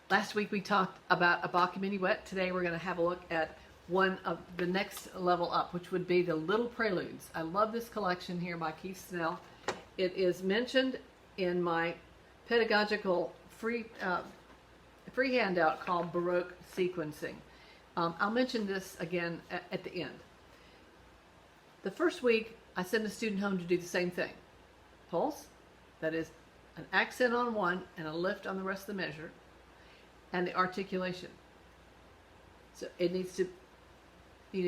Last week we talked about a Bach minuet. Today we're going to have a look at one of the next level up, which would be the Little Preludes. I love this collection here by Keith Snell. It is mentioned in my pedagogical free handout called Baroque Sequencing. I'll mention this again at the end. The first week I send a student home to do the same thing. Pulse, that is an accent on one and a lift on the rest of the measure, and the articulation. So you need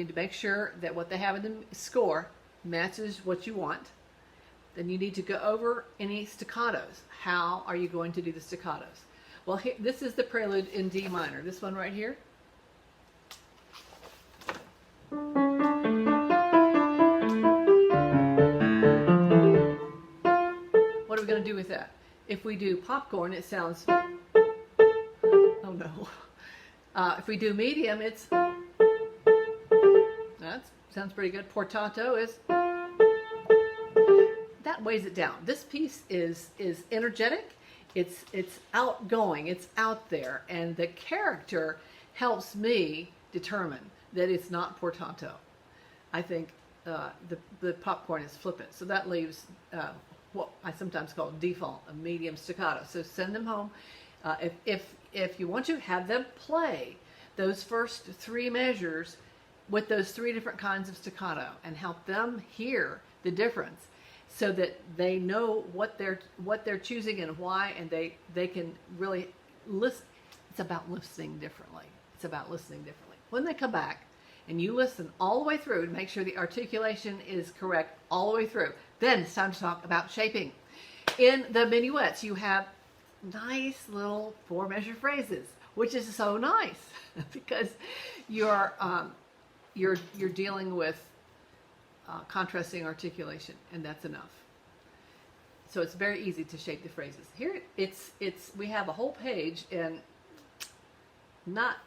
to make sure that what they have in the score matches what you want. Then you need to go over any staccatos. How are you going to do the staccatos? Well, here, this is the prelude in D minor. This one right here. What are we going to do with that? If we do popcorn, it sounds, oh no. If we do medium, it's, that sounds pretty good. Portato is, that weighs it down. This piece is energetic, it's outgoing, it's out there, and the character helps me determine that it's not portato. I think the popcorn is flippant, so that leaves what I sometimes call default, a medium staccato. So send them home. If you want to, have them play those first three measures with those three different kinds of staccato and help them hear the difference so that they know what they're choosing and why, and they can really listen. It's about listening differently. It's about listening differently. When they come back and you listen all the way through to make sure the articulation is correct all the way through, then it's time to talk about shaping. In the minuets, you have nice little four-measure phrases, which is so nice because you're dealing with contrasting articulation, and that's enough. So it's very easy to shape the phrases. Here, we have a whole page and not,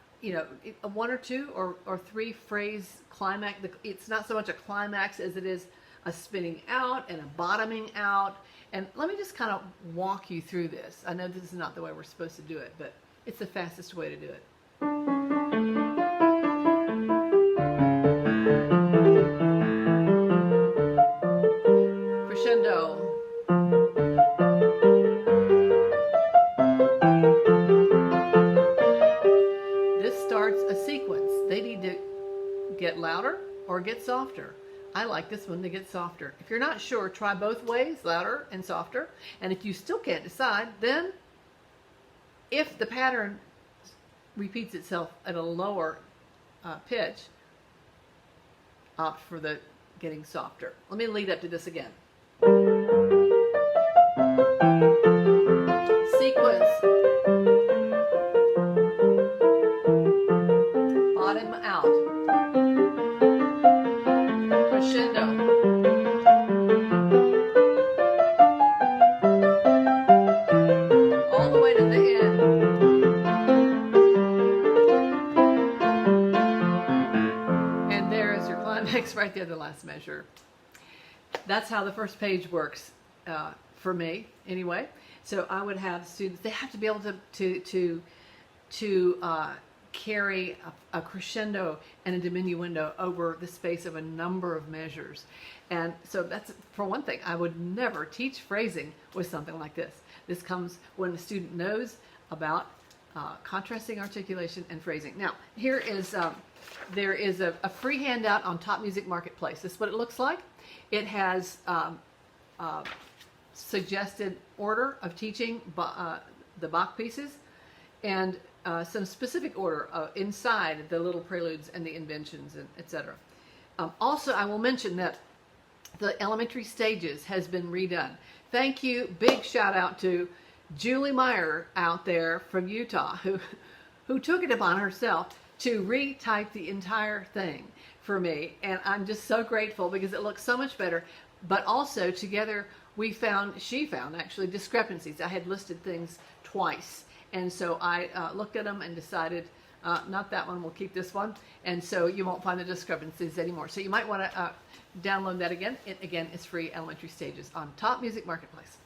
one or two or three phrase climax. It's not so much a climax as it is a spinning out and a bottoming out. And let me just kind of walk you through this. I know this is not the way we're supposed to do it, but it's the fastest way to do it. Crescendo. This starts a sequence. They need to get louder or get softer. I like this one to get softer. If you're not sure, try both ways, louder and softer. And if you still can't decide, then if the pattern repeats itself at a lower pitch, opt for the getting softer. Let me lead up to this again. Sequence. Bottom out. Crescendo. All the way to the end. And there is your climax right there, the last measure. That's how the first page works for me, anyway. So I would have students, they have to be able to carry a crescendo and a diminuendo over the space of a number of measures. And so that's, for one thing, I would never teach phrasing with something like this. This comes when the student knows about contrasting articulation and phrasing. Now, here is, there is a free handout on Top Music Marketplace. This is what it looks like. It has suggested order of teaching the Bach pieces and some specific order inside the Little Preludes and the Inventions, and etc. Also, I will mention that the elementary stages has been redone. Thank you. Big shout out to Julie Meyer out there from Utah who took it upon herself to retype the entire thing for me. And I'm just so grateful because it looks so much better. But also together she found actually discrepancies. I had listed things twice. And so I looked at them and decided, not that one, we'll keep this one. And so you won't find the discrepancies anymore. So you might want to download that again. It, again, is free, elementary stages on Top Music Marketplace.